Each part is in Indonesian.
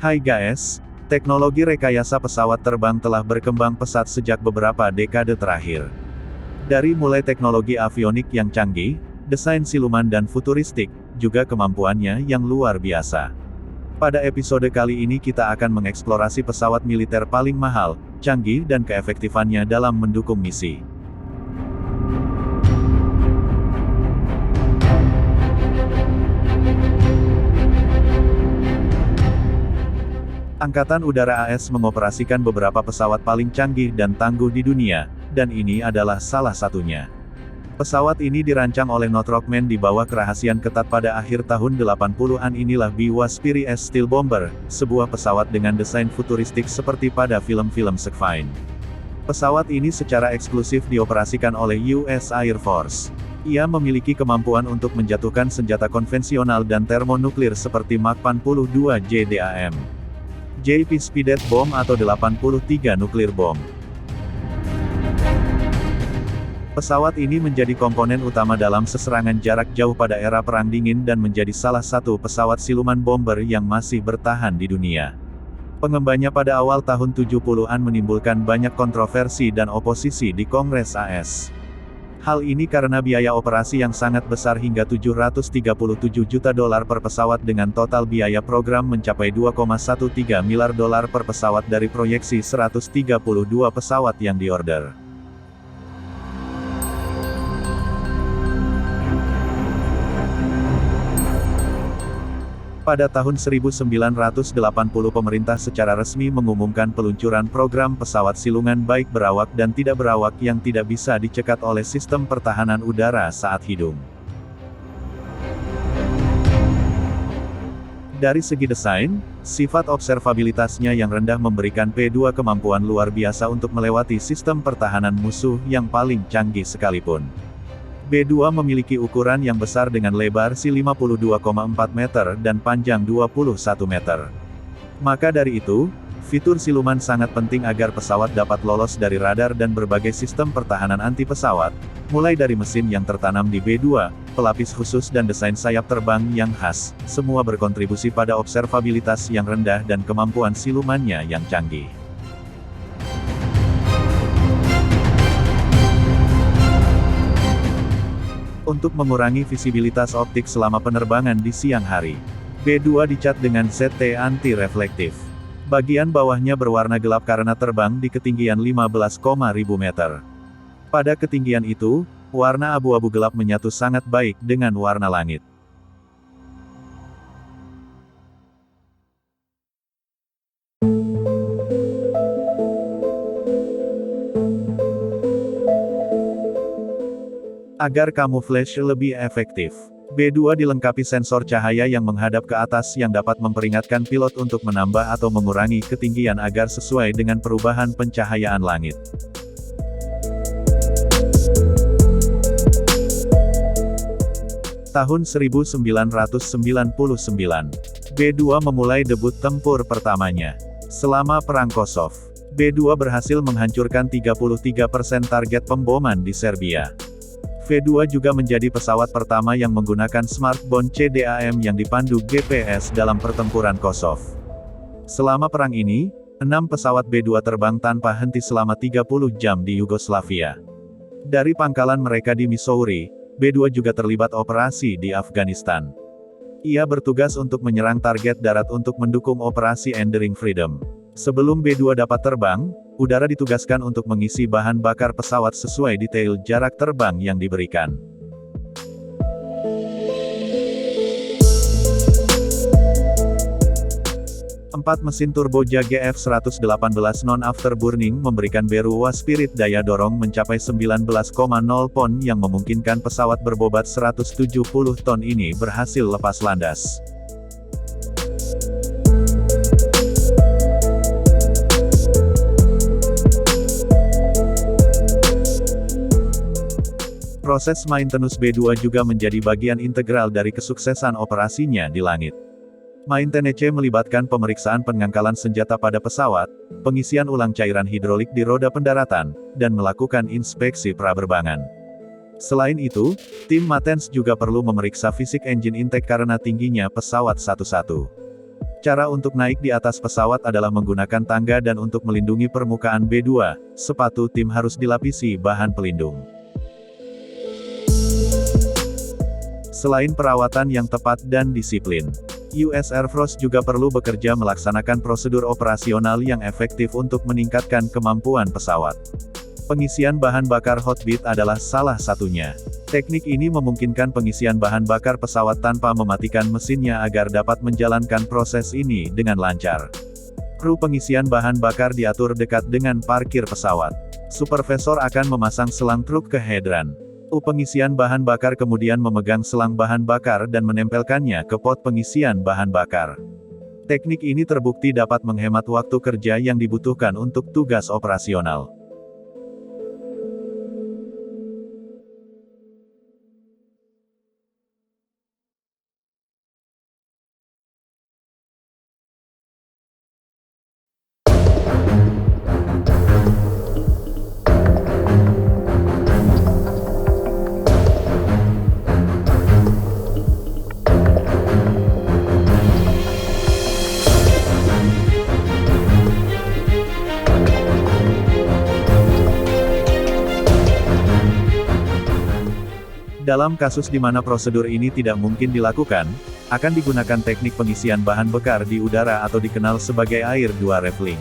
Hai guys, teknologi rekayasa pesawat terbang telah berkembang pesat sejak beberapa dekade terakhir. Dari mulai teknologi avionik yang canggih, desain siluman dan futuristik, juga kemampuannya yang luar biasa. Pada episode kali ini kita akan mengeksplorasi pesawat militer paling mahal, canggih dan keefektifannya dalam mendukung misi. Angkatan Udara AS mengoperasikan beberapa pesawat paling canggih dan tangguh di dunia, dan ini adalah salah satunya. Pesawat ini dirancang oleh Northrop Grumman di bawah kerahasiaan ketat pada akhir tahun 80-an. Inilah B-1 Stealth Bomber, sebuah pesawat dengan desain futuristik seperti pada film-film sci-fi. Pesawat ini secara eksklusif dioperasikan oleh US Air Force. Ia memiliki kemampuan untuk menjatuhkan senjata konvensional dan termonuklir seperti Mach 82 JDAM. JP Speeded Bomb atau 83 nuklir bom. Pesawat ini menjadi komponen utama dalam seserangan jarak jauh pada era Perang Dingin dan menjadi salah satu pesawat siluman bomber yang masih bertahan di dunia. Pengembangannya pada awal tahun 70-an menimbulkan banyak kontroversi dan oposisi di Kongres AS. Hal ini karena biaya operasi yang sangat besar hingga $737 juta per pesawat dengan total biaya program mencapai $2,13 miliar per pesawat dari proyeksi 132 pesawat yang diorder. Pada tahun 1980 pemerintah secara resmi mengumumkan peluncuran program pesawat silungan baik berawak dan tidak berawak yang tidak bisa dicegat oleh sistem pertahanan udara saat hidup. Dari segi desain, sifat observabilitasnya yang rendah memberikan P-2 kemampuan luar biasa untuk melewati sistem pertahanan musuh yang paling canggih sekalipun. B-2 memiliki ukuran yang besar dengan lebar 52,4 meter dan panjang 21 meter. Maka dari itu, fitur siluman sangat penting agar pesawat dapat lolos dari radar dan berbagai sistem pertahanan anti-pesawat, mulai dari mesin yang tertanam di B-2, pelapis khusus dan desain sayap terbang yang khas, semua berkontribusi pada observabilitas yang rendah dan kemampuan silumannya yang canggih. Untuk mengurangi visibilitas optik selama penerbangan di siang hari, B-2 dicat dengan ZT anti-reflektif. Bagian bawahnya berwarna gelap karena terbang di ketinggian 15,000 meter. Pada ketinggian itu, warna abu-abu gelap menyatu sangat baik dengan warna langit. Agar kamuflase lebih efektif, B-2 dilengkapi sensor cahaya yang menghadap ke atas yang dapat memperingatkan pilot untuk menambah atau mengurangi ketinggian agar sesuai dengan perubahan pencahayaan langit. Tahun 1999, B-2 memulai debut tempur pertamanya. Selama Perang Kosov, B-2 berhasil menghancurkan 33% target pemboman di Serbia. V-2 juga menjadi pesawat pertama yang menggunakan Smart Bomb CDAM yang dipandu GPS dalam pertempuran Kosov. Selama perang ini, 6 pesawat B-2 terbang tanpa henti selama 30 jam di Yugoslavia. Dari pangkalan mereka di Missouri, B-2 juga terlibat operasi di Afghanistan. Ia bertugas untuk menyerang target darat untuk mendukung operasi Enduring Freedom. Sebelum B-2 dapat terbang, udara ditugaskan untuk mengisi bahan bakar pesawat sesuai detail jarak terbang yang diberikan. Empat mesin turbo JGF-118 non-afterburning memberikan B-2 Spirit daya dorong mencapai 19,0 pon yang memungkinkan pesawat berbobot 170 ton ini berhasil lepas landas. Proses maintenance B-2 juga menjadi bagian integral dari kesuksesan operasinya di langit. Maintenance melibatkan pemeriksaan pengangkalan senjata pada pesawat, pengisian ulang cairan hidrolik di roda pendaratan, dan melakukan inspeksi praberbangan. Selain itu, tim maintenance juga perlu memeriksa fisik engine intake karena tingginya pesawat satu-satu. Cara untuk naik di atas pesawat adalah menggunakan tangga dan untuk melindungi permukaan B2, sepatu tim harus dilapisi bahan pelindung. Selain perawatan yang tepat dan disiplin, US Air Force juga perlu bekerja melaksanakan prosedur operasional yang efektif untuk meningkatkan kemampuan pesawat. Pengisian bahan bakar hot beat adalah salah satunya. Teknik ini memungkinkan pengisian bahan bakar pesawat tanpa mematikan mesinnya agar dapat menjalankan proses ini dengan lancar. Kru pengisian bahan bakar diatur dekat dengan parkir pesawat. Supervisor akan memasang selang truk ke hidran. Pengisian bahan bakar kemudian memegang selang bahan bakar dan menempelkannya ke pot pengisian bahan bakar. Teknik ini terbukti dapat menghemat waktu kerja yang dibutuhkan untuk tugas operasional. Dalam kasus di mana prosedur ini tidak mungkin dilakukan, akan digunakan teknik pengisian bahan bakar di udara atau dikenal sebagai air 2 refilling.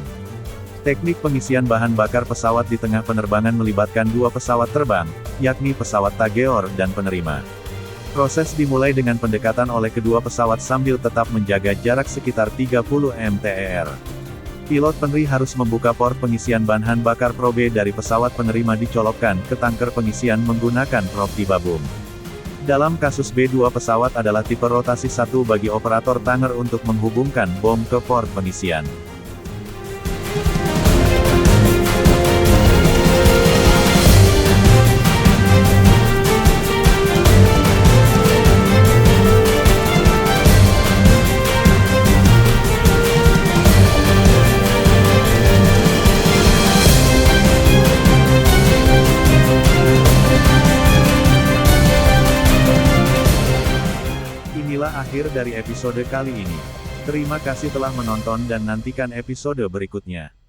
Teknik pengisian bahan bakar pesawat di tengah penerbangan melibatkan 2 pesawat terbang, yakni pesawat tageor dan penerima. Proses dimulai dengan pendekatan oleh kedua pesawat sambil tetap menjaga jarak sekitar 30 mter. Pilot peneri harus membuka port pengisian bahan bakar probe dari pesawat penerima dicolokkan ke tangker pengisian menggunakan prop tibabum. Dalam kasus B2 pesawat adalah tipe rotasi 1 bagi operator tanger untuk menghubungkan bom ke port pengisian. Inilah akhir dari episode kali ini. Terima kasih telah menonton dan nantikan episode berikutnya.